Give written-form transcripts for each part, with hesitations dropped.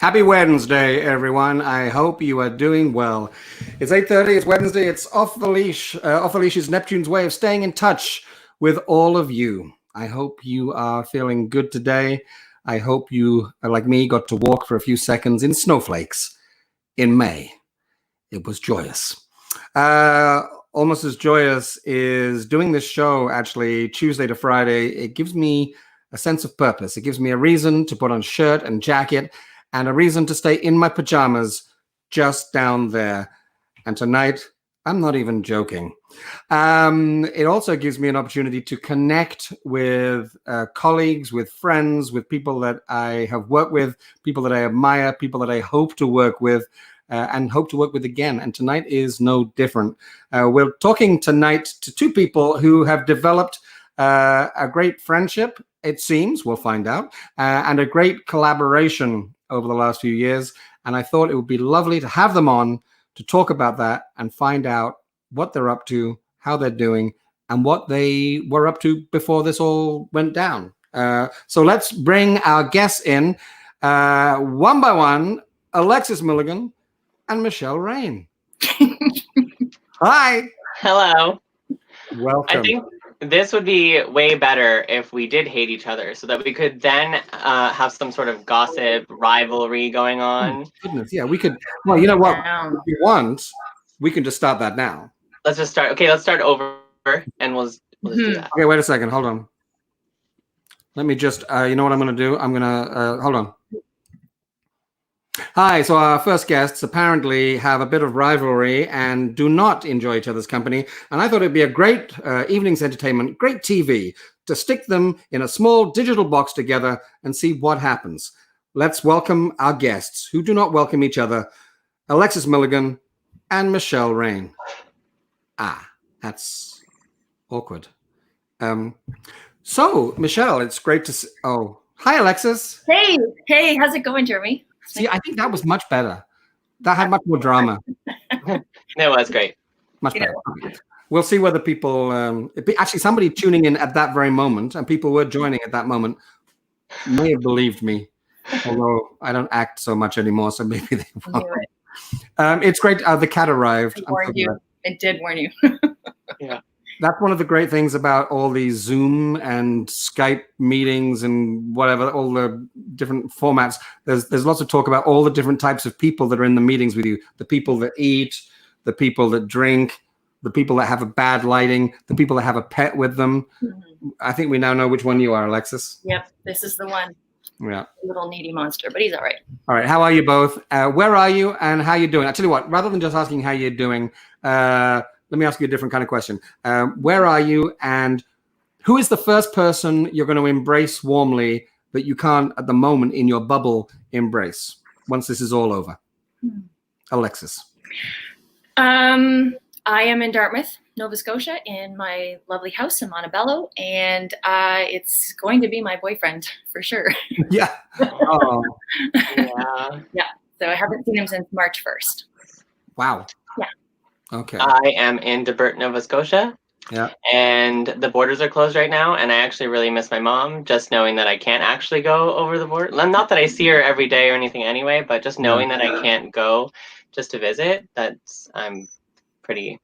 Happy Wednesday, everyone. I hope you are doing well. It's 8:30. It's Wednesday. It's Off the Leash. Off the Leash is Neptune's way of staying in touch with all of you. I hope you are feeling good today. I hope you, like me, got to walk for a few seconds in snowflakes in May. It was joyous. Almost as joyous is doing this show, actually, Tuesday to Friday. It gives me a sense of purpose. It gives me a reason to put on shirt and jacket and a reason to stay in my pajamas just down there. And tonight, I'm not even joking. It also gives me an opportunity to connect with colleagues, with friends, with people that I have worked with, people that I admire, people that I hope to work with, and hope to work with again. And tonight is no different. We're talking tonight to two people who have developed a great friendship, it seems, we'll find out, and a great collaboration over the last few years. And I thought it would be lovely to have them on to talk about that and find out what they're up to, how they're doing, and what they were up to before this all went down. So let's bring our guests in one by one, Alexis Milligan and Michelle Raine. Hi. Hello. Welcome. I think this would be way better if we did hate each other so that we could then have some sort of gossip rivalry going on. Oh, goodness, yeah, we could. Well, you know what? If you want, we can just start that now. Let's just start. Okay, let's start over and we'll just do that. Okay, wait a second. Hold on. Let me just, you know what I'm going to do? I'm going to, hold on. Hi, so our first guests apparently have a bit of rivalry and do not enjoy each other's company. And I thought it'd be a great evening's entertainment, great TV, to stick them in a small digital box together and see what happens. Let's welcome our guests who do not welcome each other, Alexis Milligan and Michelle Raine. That's awkward. So, Michelle, it's great to see. Oh, hi, Alexis. Hey, how's it going, Jeremy? See, I think that was much better. That had much more drama. It was great. Much better. We'll see whether people, actually somebody tuning in at that very moment, and people were joining at that moment, may have believed me, although I don't act so much anymore, so maybe they won't. It's great. The cat arrived. It did warn you. Yeah. That's one of the great things about all these Zoom and Skype meetings and whatever, all the different formats. There's lots of talk about all the different types of people that are in the meetings with you. The people that eat, the people that drink, the people that have a bad lighting, the people that have a pet with them. Mm-hmm. I think we now know which one you are, Alexis. Yep, this is the one. Yeah. Little needy monster, but he's all right. All right. How are you both? Where are you and how are you doing? I tell you what, rather than just asking how you're doing, let me ask you a different kind of question. Where are you and who is the first person you're going to embrace warmly that you can't at the moment in your bubble embrace once this is all over? Alexis. I am in Dartmouth, Nova Scotia, in my lovely house in Montebello, and it's going to be my boyfriend for sure. Yeah. Oh. Yeah. So I haven't seen him since March 1st. Wow. Yeah. Okay. I am in Debert, Nova Scotia. Yeah. And the borders are closed right now, and I actually really miss my mom, just knowing that I can't actually go over the border. Not that I see her every day or anything anyway, but just knowing that I can't go just to visit, I'm pretty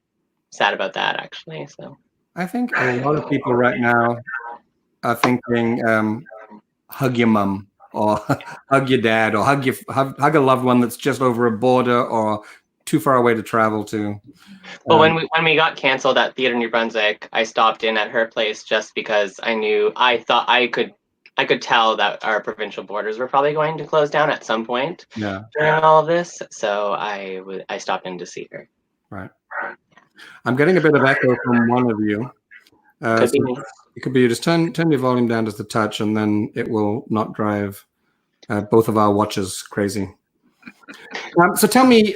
sad about that, actually. So I think a lot of people right now are thinking, hug your mum or hug your dad or hug a loved one that's just over a border or too far away to travel to. Well, when we got canceled at Theatre New Brunswick, I stopped in at her place just because I thought I could tell that our provincial borders were probably going to close down at some point during all of this. So I stopped in to see her. Right. I'm getting a bit of echo from one of you. It could be you just turn your volume down just a touch, and then it will not drive both of our watches crazy. So tell me,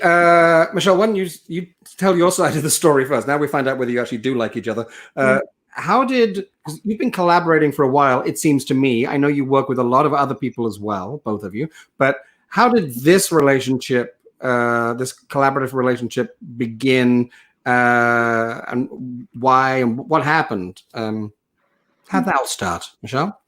Michelle, why don't you tell your side of the story first? Now we find out whether you actually do like each other. You've been collaborating for a while, it seems to me. I know you work with a lot of other people as well, both of you. But how did this relationship, this collaborative relationship begin, and why and what happened? How'd that all start, Michelle?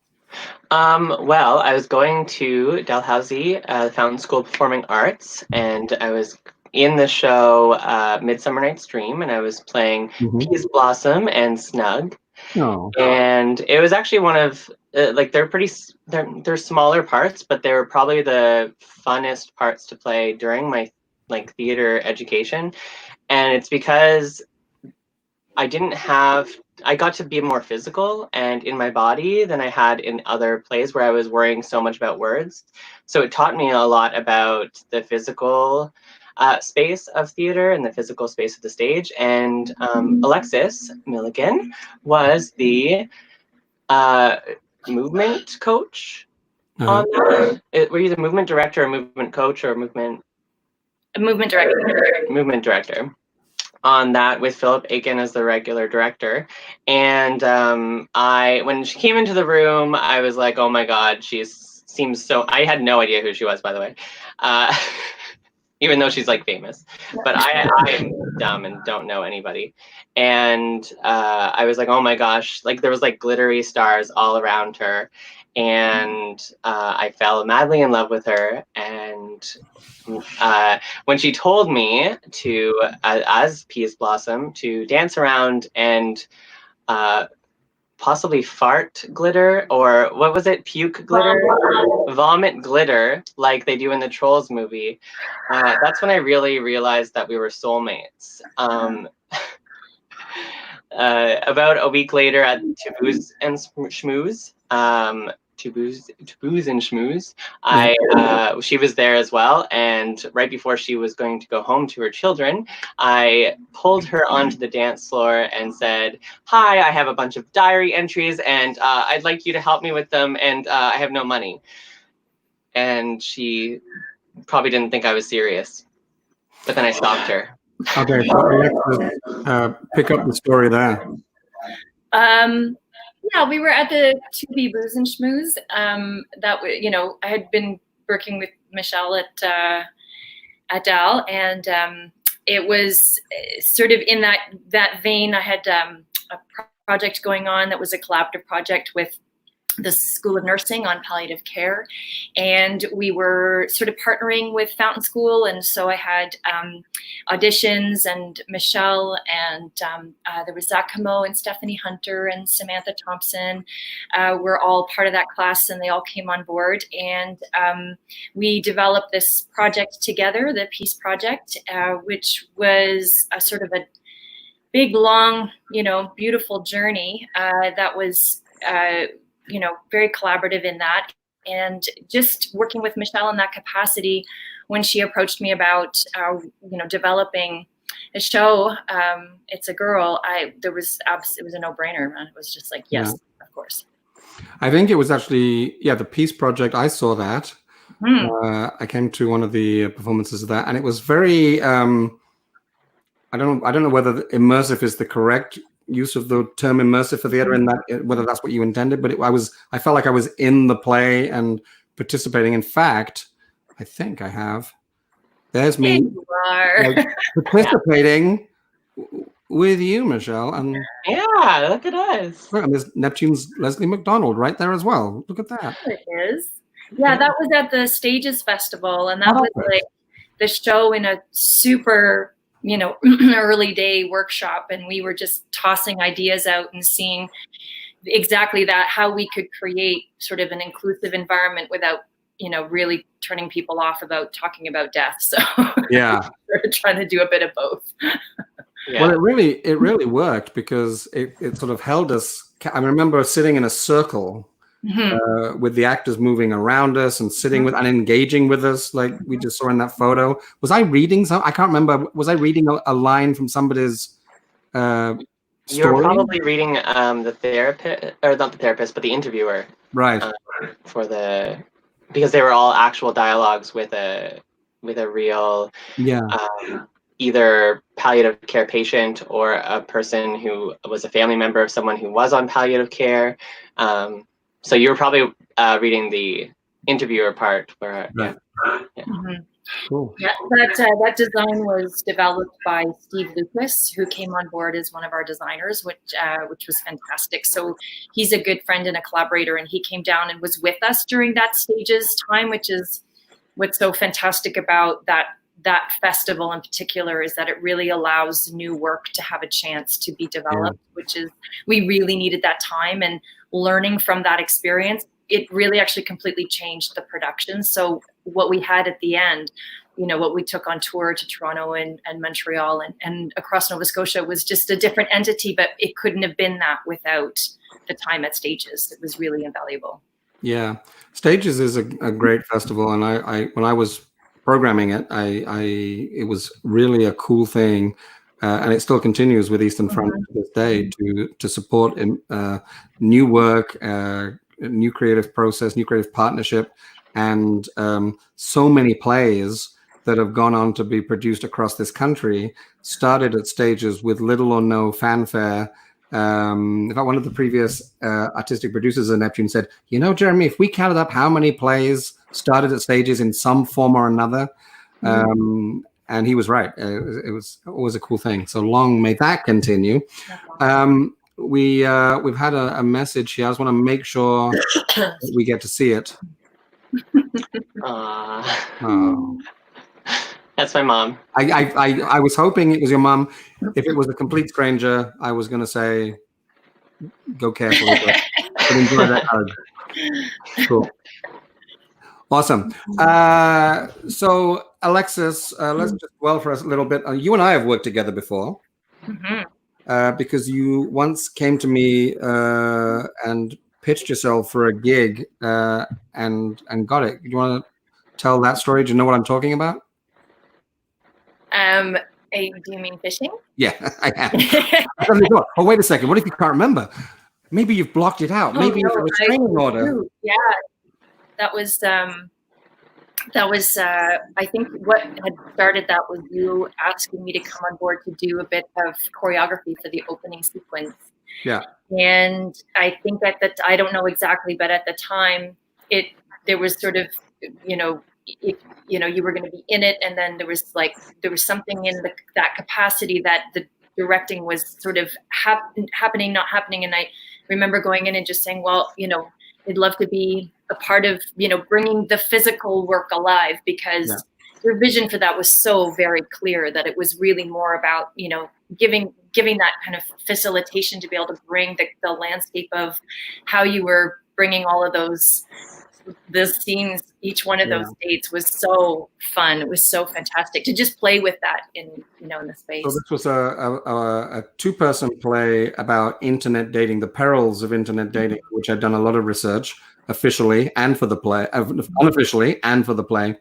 Well, I was going to Dalhousie, Fountain School of Performing Arts, and I was in the show Midsummer Night's Dream, and I was playing Peas Blossom and Snug. Oh. And it was actually one of like they're smaller parts, but they were probably the funnest parts to play during my like theater education. And it's because I got to be more physical and in my body than I had in other plays where I was worrying so much about words. So it taught me a lot about the physical space of theater and the physical space of the stage. And Alexis Milligan was the movement coach on that. Were you the movement director or movement coach or movement director? Movement director on that, with Philip Aiken as the regular director. And when she came into the room, I was like, oh my God, seems so, I had no idea who she was, by the way. Even though she's like famous, but I'm dumb and don't know anybody. And I was like, oh my gosh, like there was like glittery stars all around her. And I fell madly in love with her. And when she told me to, as Peas Blossom, to dance around and possibly fart glitter, or what was it? Puke glitter? Vomit glitter, like they do in the Trolls movie. That's when I really realized that we were soulmates. About a week later at Taboos and Schmooze, Taboos and Schmooze, she was there as well. And right before she was going to go home to her children, I pulled her onto the dance floor and said, hi, I have a bunch of diary entries and I'd like you to help me with them, and I have no money. And she probably didn't think I was serious, but then I stopped her. Okay, so pick up the story there. Yeah, we were at the To Be Booze and Schmooze. I had been working with Michelle at Dal, and it was sort of in that vein. I had a project going on that was a collaborative project with the School of Nursing on palliative care, and we were sort of partnering with Fountain School, and so I had auditions, and Michelle, and there was Zach Camo and Stephanie Hunter and Samantha Thompson were all part of that class, and they all came on board, and we developed this project together, the Peace Project, which was a sort of a big, long, beautiful journey that was very collaborative in that. And just working with Michelle in that capacity, when she approached me about, developing a show, It's a Girl, it was a no-brainer, man. It was just like, yes, of course. I think it was actually, the Peace Project. I saw that. I came to one of the performances of that, and it was very, I don't know whether immersive is the correct use of the term immersive for theater, in that, whether that's what you intended, but I felt like I was in the play and participating. In fact, I think I have. There's me. You are. Participating with you, Michelle. And yeah, look at us. And there's Neptune's Leslie McDonald right there as well. Look at that. It is. Yeah, that was at the Stages Festival, and that was like the show in a super early day workshop, and we were just tossing ideas out and seeing exactly that, how we could create sort of an inclusive environment without really turning people off about talking about death. So yeah, we're trying to do a bit of both. Yeah. Well, it really worked, because it sort of held us. I remember sitting in a circle with the actors moving around us and sitting with and engaging with us, like we just saw in that photo. Was I reading I can't remember. Was I reading a line from somebody's story? You were probably reading the therapist, or not the therapist, but the interviewer. Right. Because they were all actual dialogues with a real either palliative care patient or a person who was a family member of someone who was on palliative care. So you were probably reading the interviewer part, where Cool. Yeah, that design was developed by Steve Lucas, who came on board as one of our designers, which was fantastic. So he's a good friend and a collaborator, and he came down and was with us during that stage's time, which is what's so fantastic about that festival in particular, is that it really allows new work to have a chance to be developed, which is, we really needed that time, and learning from that experience, it really actually completely changed the production. So what we had at the end, what we took on tour to Toronto and Montreal and across Nova Scotia was just a different entity, but it couldn't have been that without the time at Stages. It was really invaluable. Yeah, Stages is a great festival, and I when I was programming it, it was really a cool thing, and it still continues with Eastern Front to this day to support new work, new creative process, new creative partnership, and so many plays that have gone on to be produced across this country started at Stages with little or no fanfare. In fact, one of the previous artistic producers of Neptune said, Jeremy, if we counted up how many plays started at Stages in some form or another, and he was right. It was always a cool thing. So long may that continue. We've had a message here. I just want to make sure that we get to see it. Oh. That's my mom. I was hoping it was your mom. If it was a complete stranger, I was going to say, go carefully, but enjoy that hug. Cool. Awesome. So, Alexis, let's just dwell for us a little bit. You and I have worked together before, because you once came to me and pitched yourself for a gig and got it. Do you want to tell that story? Do you know what I'm talking about? Do you mean fishing? Yeah, I am. Oh, wait a second. What if you can't remember? Maybe you've blocked it out. Maybe it's a restraining order. Yeah, that was. I think what had started that was you asking me to come on board to do a bit of choreography for the opening sequence. Yeah. And I think I don't know exactly, but at the time, there was sort of, you were going to be in it, and then there was something in that capacity that the directing was sort of happening, not happening. And I remember going in and just saying, well, I'd love to be a part of, bringing the physical work alive, because your vision for that was so very clear that it was really more about, giving that kind of facilitation to be able to bring the landscape of how you were bringing all of those scenes. Each one of those dates was so fun. It was so fantastic to just play with that in the space. So this was a two-person play about internet dating, the perils of internet dating, which I'd done a lot of research officially and for the play, unofficially and for the play.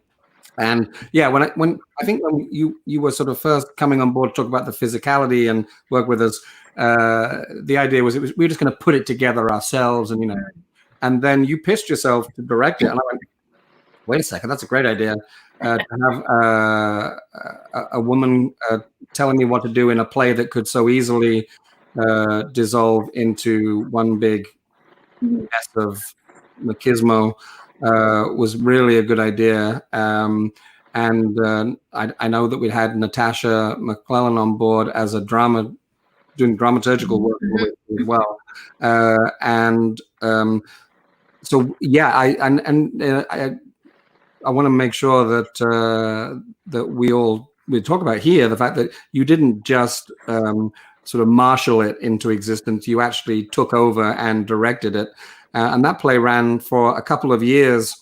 And yeah, when you were sort of first coming on board to talk about the physicality and work with us, the idea was we were just going to put it together ourselves, and then you pitched yourself to direct it, and I went, wait a second, that's a great idea, to have a woman telling me what to do in a play that could so easily dissolve into one big mess of machismo. Was really a good idea. And I know that we had Natasha McClellan on board as a doing dramaturgical work as well. So yeah, I want to make sure that we talk about here the fact that you didn't just sort of marshal it into existence. You actually took over and directed it. And that play ran for a couple of years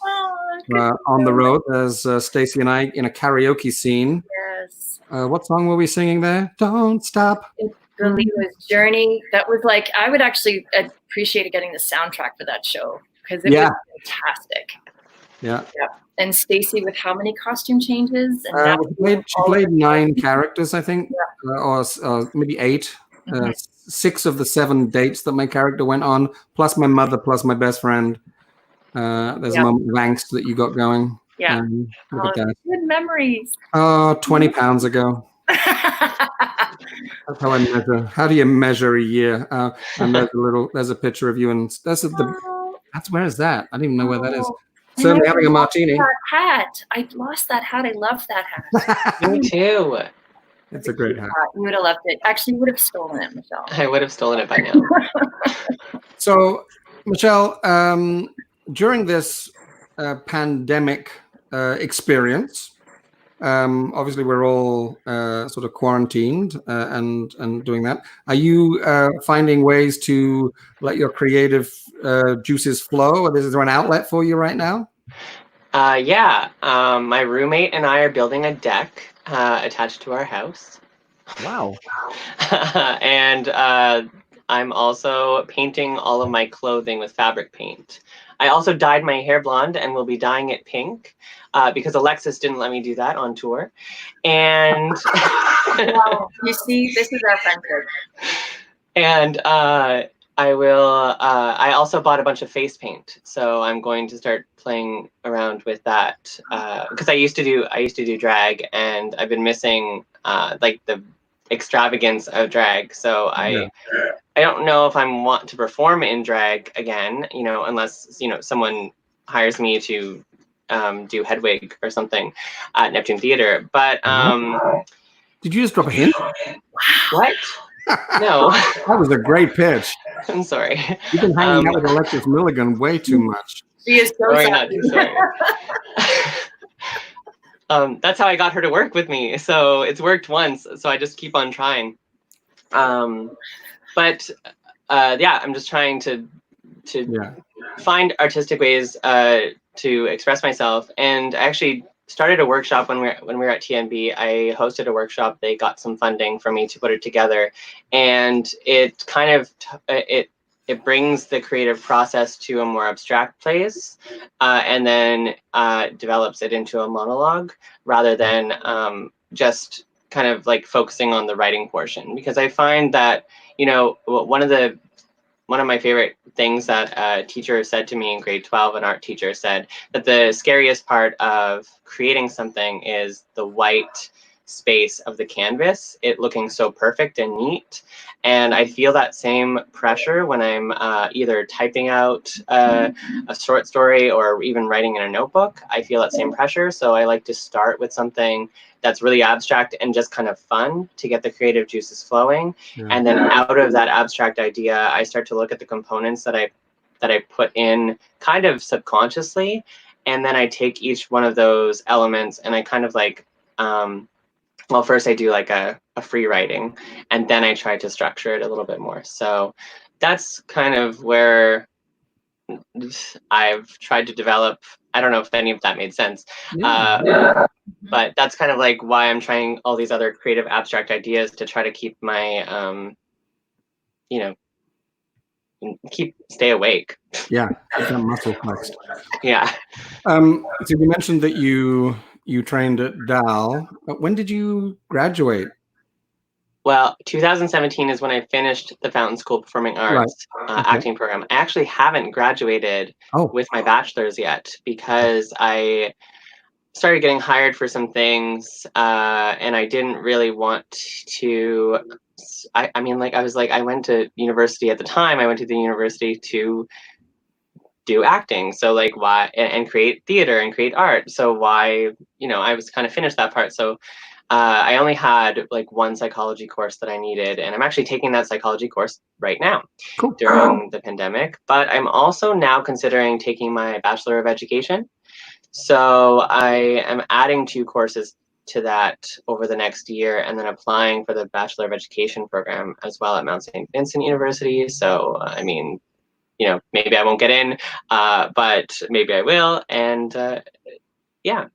on the road. There's Stacey and I in a karaoke scene. Yes. What song were we singing there? Don't Stop. It really was Journey. That was I would actually appreciate getting the soundtrack for that show, because it was fantastic. Yeah. And Stacey with how many costume changes? And she played 9 characters, I think, or maybe 8. 6 of the 7 dates that my character went on, plus my mother, plus my best friend. There's a moment of angst that you got going. Yeah. Look at that. Good memories. 20 pounds ago. That's how I measure. How do you measure a year? And there's a picture of you, and that's where is that? I don't even know where that is. certainly having a martini. That hat. I lost that hat. I loved that hat. Me too. It's a great hat. You would have loved it. Actually, you would have stolen it, Michelle. I would have stolen it by now. So, Michelle, during this pandemic experience, obviously we're all sort of quarantined and doing that. Are you finding ways to let your creative juices flow? Or is there an outlet for you right now? Yeah. My roommate and I are building a deck attached to our house. Wow. And I'm also painting all of my clothing with fabric paint. I also dyed my hair blonde and will be dyeing it pink because Alexis didn't let me do that on tour. And Wow. You see, this is our friendship. And I will. I also bought a bunch of face paint, so I'm going to start playing around with that because I used to do drag, and I've been missing like the extravagance of drag. So I don't know if I want to perform in drag again, unless someone hires me to do Hedwig or something at Neptune Theatre. But did you just drop a hint? What? No. That was a great pitch. I'm sorry. You've been hanging out with Alexis Milligan way too much. She is so Sorry, sad. not too sorry. That's how I got her to work with me. So it's worked once. So I just keep on trying. But I'm just trying to find artistic ways to express myself. And I actually started a workshop when we were at TNB. I hosted a workshop. They got some funding for me to put it together, and it kind of it brings the creative process to a more abstract place, and then develops it into a monologue rather than just kind of like focusing on the writing portion. Because I find that one of my favorite things that a teacher said to me in grade 12, an art teacher said that the scariest part of creating something is the white space of the canvas, it looking so perfect and neat. And I feel that same pressure when I'm either typing out a short story or even writing in a notebook. I feel that same pressure. So I like to start with something that's really abstract and just kind of fun to get the creative juices flowing. Yeah. And then out of that abstract idea, I start to look at the components that I put in kind of subconsciously. And then I take each one of those elements and I kind of like, first I do like a free writing, and then I try to structure it a little bit more. So that's kind of where I've tried to develop. I don't know if any of that made sense. But that's kind of like why I'm trying all these other creative abstract ideas to try to keep my, stay awake. Yeah, keep that muscle flexed. Yeah. So you mentioned that you trained at Dal. When did you graduate? Well, 2017 is when I finished the Fountain School Performing Arts acting program. I actually haven't graduated with my bachelor's yet because I started getting hired for some things and I didn't really want to. I went to university at the time. I went to the university to do acting. So like why, and create theater and create art. So why, I was kind of finished that part. So I only had like one psychology course that I needed, and I'm actually taking that psychology course right now during the pandemic. But I'm also now considering taking my Bachelor of Education. So I am adding 2 courses to that over the next year, and then applying for the Bachelor of Education program as well at Mount St. Vincent University. So, I mean, maybe I won't get in, but maybe I will. And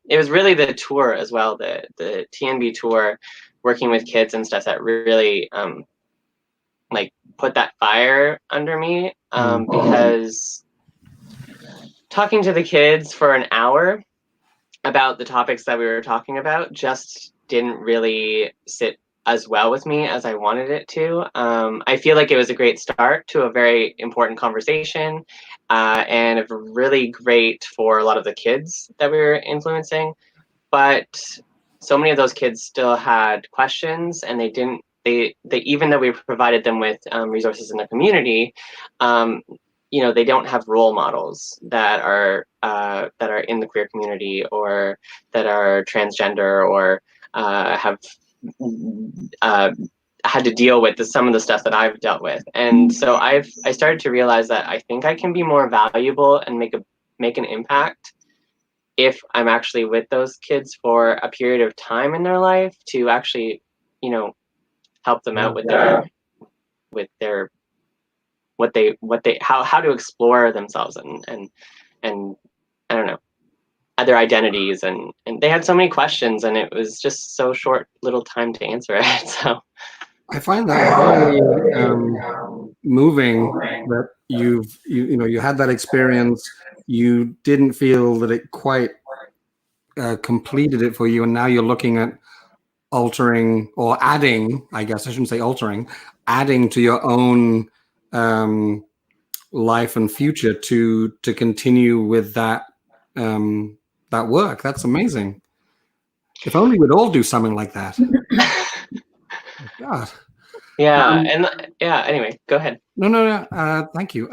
it was really the tour as well, the TNB tour, working with kids and stuff that really put that fire under me because talking to the kids for an hour about the topics that we were talking about just didn't really sit as well with me as I wanted it to. I feel like it was a great start to a very important conversation and really great for a lot of the kids that we were influencing. But so many of those kids still had questions, and they even though we provided them with resources in their community, they don't have role models that are in the queer community, or that are transgender, or have had to deal with some of the stuff that I've dealt with. And so I started to realize that I think I can be more valuable and make an impact if I'm actually with those kids for a period of time in their life, to actually, help them out with their how to explore themselves, and I don't know, their identities, and they had so many questions, and it was just so short little time to answer it. So I find that very moving that you had that experience. You didn't feel that it quite completed it for you, and now you're looking at altering, or adding, I guess I shouldn't say altering, adding to your own life and future to continue with that work. That's amazing. If only we'd all do something like that. God. Yeah, anyway, go ahead. No. Thank you.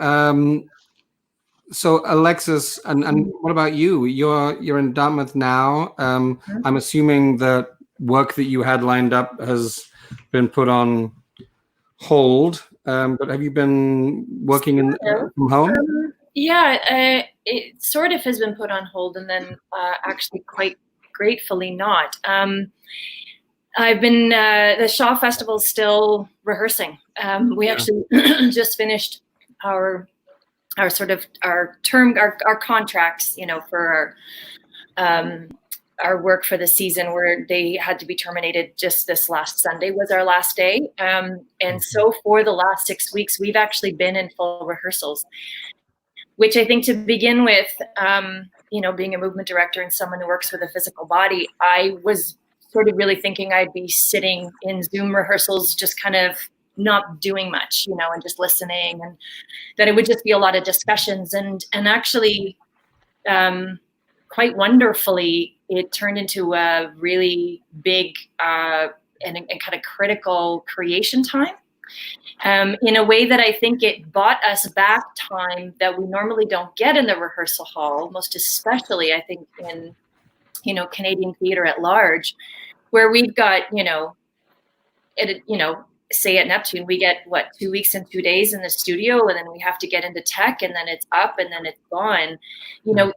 So Alexis, and what about you? You're in Dartmouth now. I'm assuming that work that you had lined up has been put on hold. But have you been working from home? It sort of has been put on hold, and then actually quite gratefully not. I've been the Shaw Festival still rehearsing. We actually just finished our contracts, for our work for the season, where they had to be terminated. Just this last Sunday was our last day. And so for the last 6 weeks, we've actually been in full rehearsals, which I think, to begin with, being a movement director and someone who works with a physical body, I was sort of really thinking I'd be sitting in Zoom rehearsals, just kind of not doing much, and just listening, and that it would just be a lot of discussions. And actually, quite wonderfully, it turned into a really big and kind of critical creation time, in a way that I think it bought us back time that we normally don't get in the rehearsal hall, most especially, I think, in Canadian theatre at large, where we've got, say at Neptune, we get 2 weeks and 2 days in the studio, and then we have to get into tech, and then it's up, and then it's gone.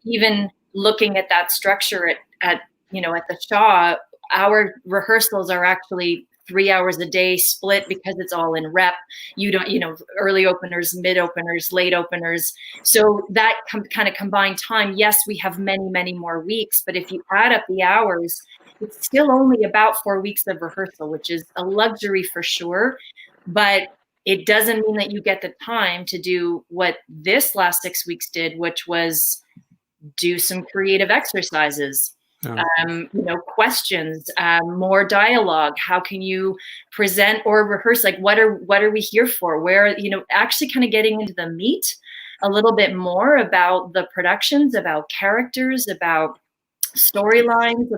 Even looking at that structure at the Shaw, our rehearsals are actually 3 hours a day split, because it's all in rep. You don't, early openers, mid openers, late openers. So that kind of combined time, yes, we have many, many more weeks, but if you add up the hours, it's still only about 4 weeks of rehearsal, which is a luxury for sure. But it doesn't mean that you get the time to do what this last 6 weeks did, which was do some creative exercises. Questions, more dialogue. How can you present or rehearse? Like, what are we here for? Where, actually kind of getting into the meat a little bit more about the productions, about characters, about storylines,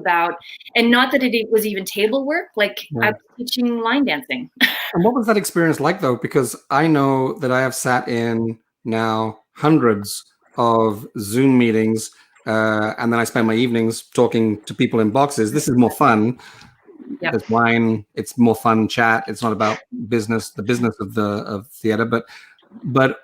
and not that it was even table work. Like, I was teaching line dancing. And what was that experience like, though? Because I know that I have sat in now hundreds of Zoom meetings, and then I spend my evenings talking to people in boxes. This is more fun. Yep. There's wine. It's more fun chat. It's not about business, the business of theater. But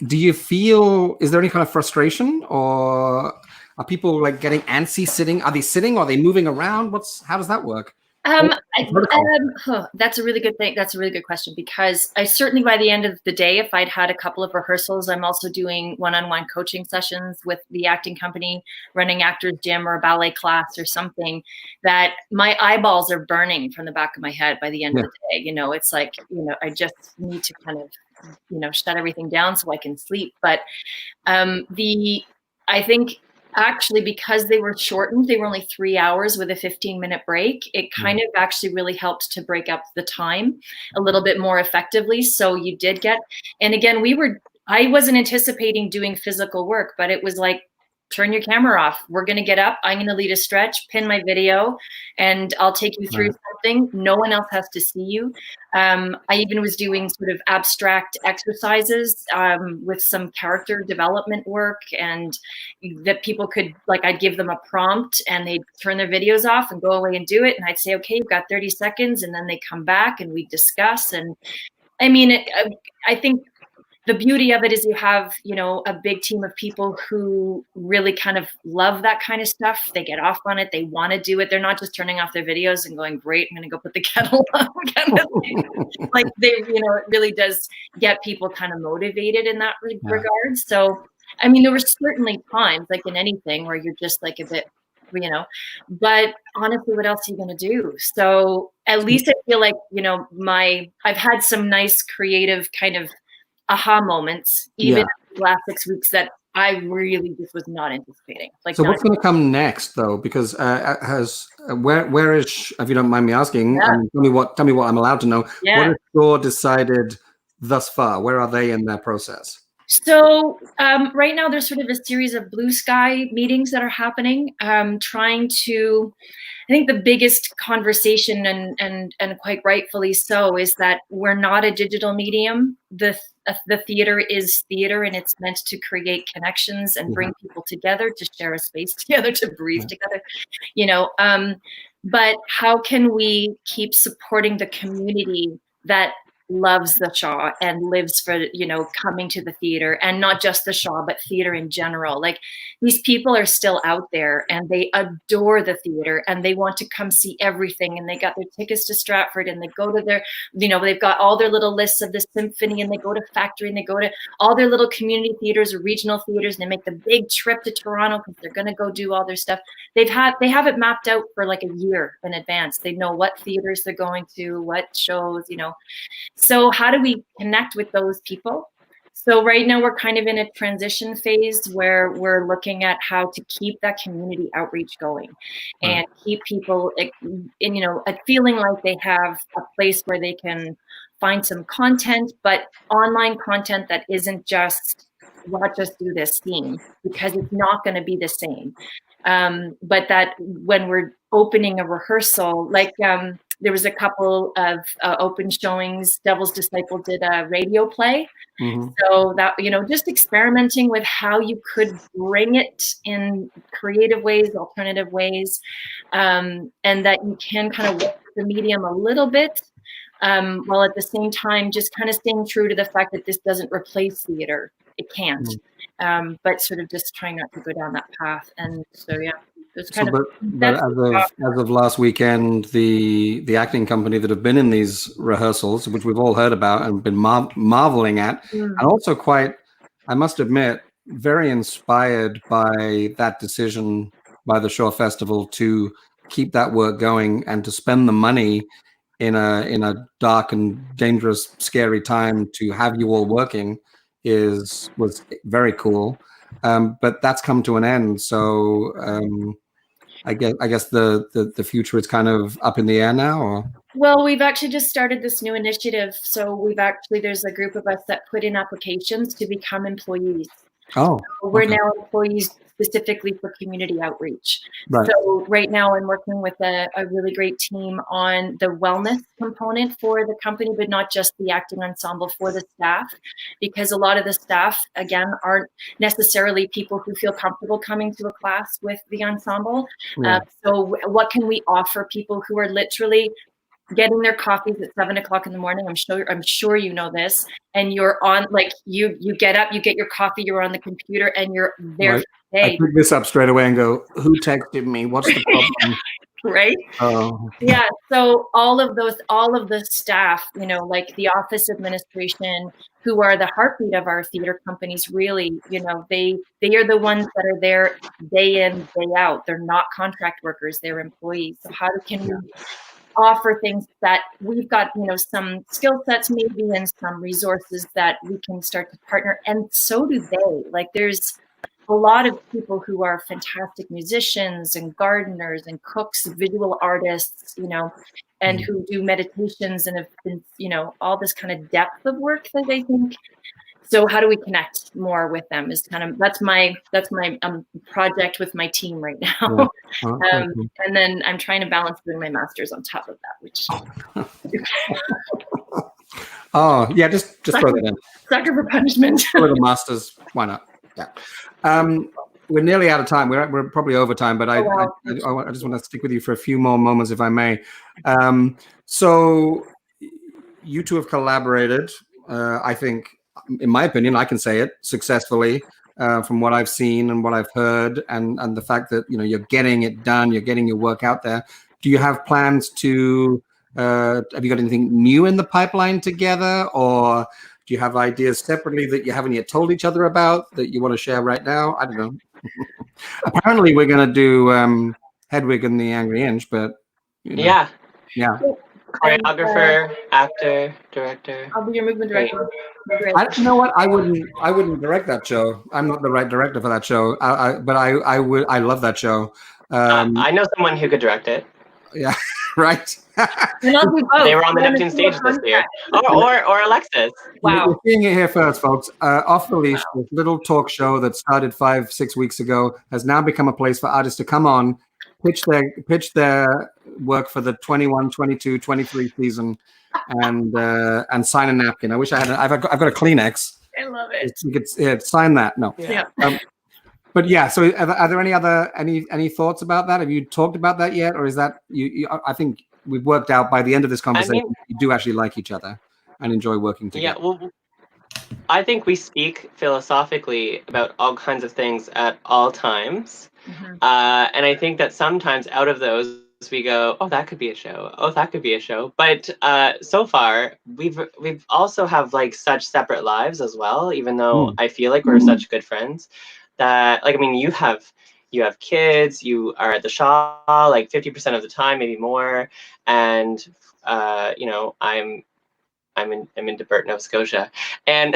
do you feel? Is there any kind of frustration, or are people like getting antsy sitting? Are they sitting? Or are they moving around? How does that work? That's a really good thing. That's a really good question, because I certainly, by the end of the day, if I'd had a couple of rehearsals, I'm also doing one-on-one coaching sessions with the acting company, running actors gym or a ballet class or something, that my eyeballs are burning from the back of my head by the end of the day. It's like, I just need to kind of, shut everything down so I can sleep. But I think, actually, because they were shortened, they were only 3 hours with a 15-minute break. It kind of actually really helped to break up the time a little bit more effectively. So you did get, and again, I wasn't anticipating doing physical work, but it was like turn your camera off. We're going to get up. I'm going to lead a stretch, pin my video, and I'll take you through something. No one else has to see you. I even was doing sort of abstract exercises with some character development work, and that people could, like, I'd give them a prompt and they'd turn their videos off and go away and do it. And I'd say, okay, you've got 30 seconds. And then they come back and we discuss. And I mean, I think the beauty of it is you have, you know, a big team of people who really kind of love that kind of stuff. They get off on it. They want to do it. They're not just turning off their videos and going, great, I'm going to go put the kettle on. Kind of thing. Like, they, you know, it really does get people kind of motivated in that regard. So, I mean, there were certainly times, like in anything, where you're just like a bit, you know, but honestly, what else are you going to do? So at least I feel like, you know, I've had some nice creative kind of aha moments, even in the last 6 weeks, that I really just was not anticipating. Like, so what's going to come next, though? Because where is, if you don't mind me asking, tell me what I'm allowed to know. What has Shaw decided thus far? Where are they in their process? So right now there's sort of a series of blue sky meetings that are happening, trying to, I think the biggest conversation, and quite rightfully so, is that we're not a digital medium. The theater is theater, and it's meant to create connections and bring people together, to share a space together, to breathe together, you know. But how can we keep supporting the community that loves the Shaw and lives for, you know, coming to the theater, and not just the Shaw, but theater in general? Like, these people are still out there and they adore the theater and they want to come see everything, and they got their tickets to Stratford, and they go to their, you know, they've got all their little lists of the symphony, and they go to Factory, and they go to all their little community theaters or regional theaters, and they make the big trip to Toronto because they're going to go do all their stuff. They have it mapped out for like a year in advance. They know what theaters they're going to, what shows, you know. So how do we connect with those people? So right now we're kind of in a transition phase where we're looking at how to keep that community outreach going and keep people, in, you know, feeling like they have a place where they can find some content, but online content that isn't just watch us do this scene, because it's not going to be the same. But that when we're opening a rehearsal, like there was a couple of open showings. Devil's Disciple did a radio play. So that, you know, just experimenting with how you could bring it in creative ways, alternative ways, and that you can kind of work with the medium a little bit, while at the same time just kind of staying true to the fact that this doesn't replace theater. It can't. But sort of just trying not to go down that path. And so, yeah. But as of last weekend, the acting company that have been in these rehearsals, which we've all heard about and been marveling at, and also quite, I must admit, very inspired by that decision by the Shaw Festival to keep that work going and to spend the money in a dark and dangerous, scary time to have you all working was very cool. But that's come to an end. So I guess the future is kind of up in the air now, or? Well, we've actually just started this new initiative. So there's a group of us that put in applications to become employees. Oh, so we're now employees specifically for community outreach. Right. So right now I'm working with a really great team on the wellness component for the company, but not just the acting ensemble, for the staff, because a lot of the staff, again, aren't necessarily people who feel comfortable coming to a class with the ensemble. So what can we offer people who are literally getting their coffees at 7 o'clock in the morning? I'm sure you know this. And you're on, like, you get up, you get your coffee, you're on the computer, and you're there for the day. I pick this up straight away and go, who texted me? What's the problem? Right? Oh. Yeah. So all of the staff, you know, like the office administration, who are the heartbeat of our theater companies, really, you know, they are the ones that are there day in, day out. They're not contract workers, they're employees. So how can we offer things that we've got, you know, some skill sets maybe and some resources that we can start to partner, and so do they. Like, there's a lot of people who are fantastic musicians and gardeners and cooks, visual artists, you know, and who do meditations and have been, you know, all this kind of depth of work that I think so how do we connect more with them is kind of, that's my project with my team right now. Yeah. And then I'm trying to balance doing my master's on top of that, which oh yeah, just throw that in. sucker for punishment. A little masters, why not? Yeah. We're nearly out of time. We're probably over time, but I just want to stick with you for a few more moments, if I may. So you two have collaborated. I think, in my opinion, I can say it successfully from what I've seen and what I've heard, and the fact that you're getting it done, you're getting your work out there. Do you have plans to? Have you got anything new in the pipeline together, or do you have ideas separately that you haven't yet told each other about that you want to share right now? I don't know. Apparently, we're going to do Hedwig and the Angry Inch, but yeah. Choreographer, And, actor, director. I'll be your movement director. You know what? I wouldn't direct that show. I'm not the right director for that show. But I would. I love that show. I know someone who could direct it. Yeah, right. And I'll do both. They were on the Neptune stage this year. Or Alexis. Wow. You're seeing it here first, folks. Off the Leash, this little talk show that started 5-6 weeks ago, has now become a place for artists to come on, pitch their work for the 21, 22, 23 season, and sign a napkin. I wish I had. I've got a Kleenex. I love it. You could sign that. No. Yeah. But yeah, so are there any thoughts about that? Have you talked about that yet, or is that you I think we've worked out by the end of this conversation you do actually like each other and enjoy working together. Yeah, well, I think we speak philosophically about all kinds of things at all times, and I think that sometimes out of those we go, oh, that could be a show. Oh, that could be a show. But so far, we've also have like such separate lives as well. Even though I feel like we're such good friends. That, like, I mean, you have kids, you are at the Shaw like 50% of the time, maybe more, and I'm in Debert, Nova Scotia, and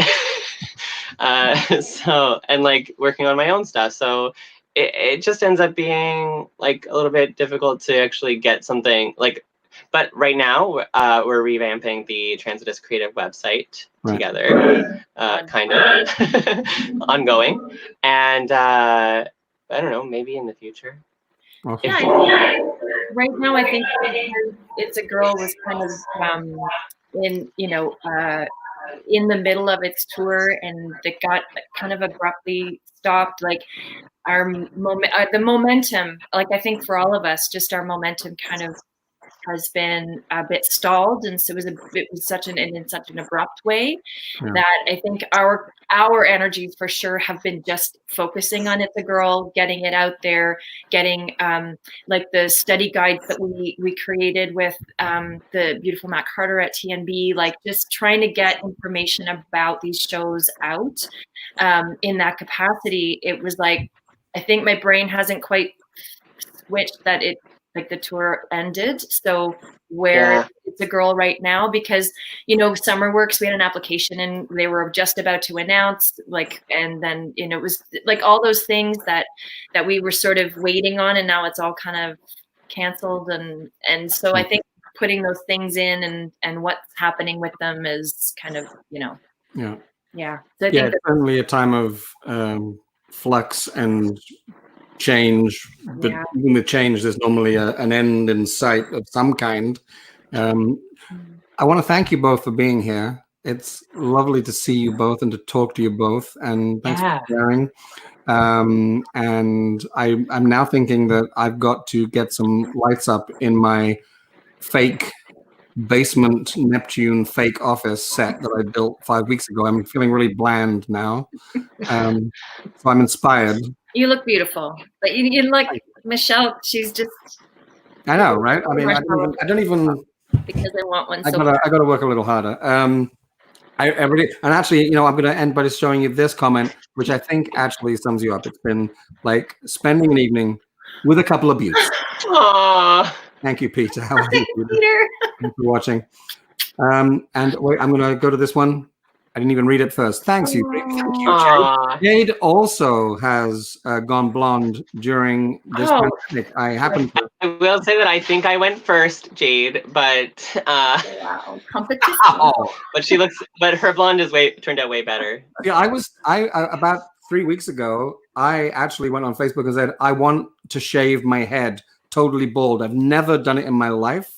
so, and like working on my own stuff, so it just ends up being like a little bit difficult to actually get something like. But right now, we're revamping the Transitus Creative website together, kind of ongoing. And I don't know, maybe in the future. Okay. Yeah, right now, I think It's a Girl was kind of in the middle of its tour, and it got kind of abruptly stopped. Like the momentum, like I think for all of us, just our momentum kind of has been a bit stalled, and so it was such an abrupt way that I think our energies for sure have been just focusing on It's a Girl, getting it out there, getting like the study guides that we created with the beautiful Matt Carter at TNB, like just trying to get information about these shows out in that capacity. It was like, I think my brain hasn't quite switched that it, like the tour ended. So It's a Girl right now, because, Summer Works, we had an application and they were just about to announce, like, and then, it was like all those things that we were sort of waiting on, and now it's all kind of canceled. And so I think putting those things in and what's happening with them is kind of, Yeah. So I think it's certainly a time of flux and change, but even with change, there's normally an end in sight of some kind. I want to thank you both for being here. It's lovely to see you both and to talk to you both, and thanks for sharing. And I'm now thinking that I've got to get some lights up in my fake basement Neptune fake office set that I built 5 weeks ago. I'm feeling really bland now, so I'm inspired. You look beautiful, but you look, Michelle, she's just. I know, right? I mean, I don't even. Because I want one. I gotta work a little harder. I really, and actually, I'm going to end by just showing you this comment, which I think actually sums you up. It's been like spending an evening with a couple of beauties. Aww. Thank you, Peter. How are you, Peter? Thanks for watching. And wait, I'm going to go to this one. I didn't even read it first. Thanks, you. Thank you, Aw. Jade. Jade also has gone blonde during this pandemic. I happen to. I will say that I think I went first, Jade, but Wow, competition. but her blonde turned out way better. Yeah, I about 3 weeks ago, I actually went on Facebook and said, I want to shave my head totally bald. I've never done it in my life.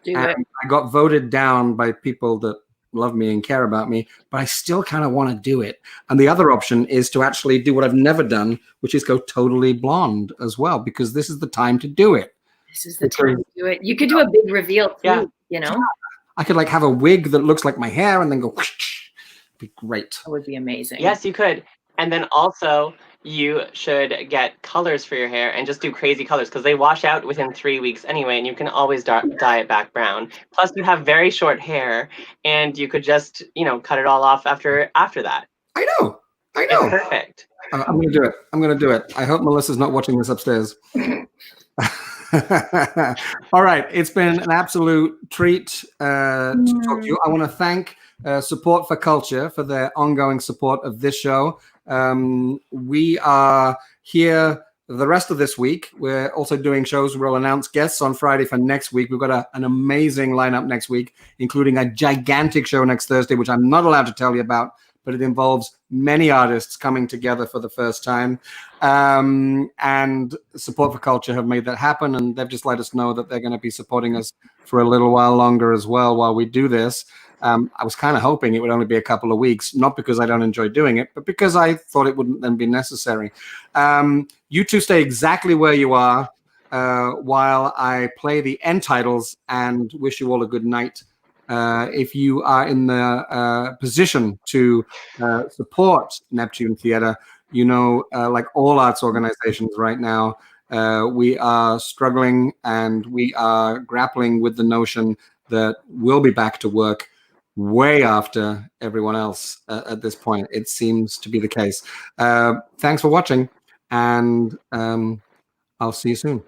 I got voted down by people that love me and care about me, but I still kind of want to do it. And the other option is to actually do what I've never done, which is go totally blonde as well, because this is the time to do it. This is the time to do it. You could do a big reveal too, you know? I could like have a wig that looks like my hair and then go, whoosh. Be great. That would be amazing. Yes, you could. And then also you should get colors for your hair and just do crazy colors because they wash out within 3 weeks anyway, and you can always dye it back brown. Plus you have very short hair and you could just, cut it all off after that. I know. It's perfect. I'm going to do it. I hope Melissa's not watching this upstairs. All right. It's been an absolute treat to talk to you. I want to thank Support for Culture for their ongoing support of this show. We are here the rest of this week. We're also doing shows. We'll announce guests on Friday for next week. We've got an amazing lineup next week, including a gigantic show next Thursday, which I'm not allowed to tell you about, but it involves many artists coming together for the first time. And Support for Culture have made that happen, and they've just let us know that they're going to be supporting us for a little while longer as well while we do this. I was kind of hoping it would only be a couple of weeks, not because I don't enjoy doing it, but because I thought it wouldn't then be necessary. You two stay exactly where you are while I play the end titles and wish you all a good night. If you are in the position to support Neptune Theatre, like all arts organizations right now, we are struggling and we are grappling with the notion that we'll be back to work way after everyone else at this point. It seems to be the case. Thanks for watching, and I'll see you soon.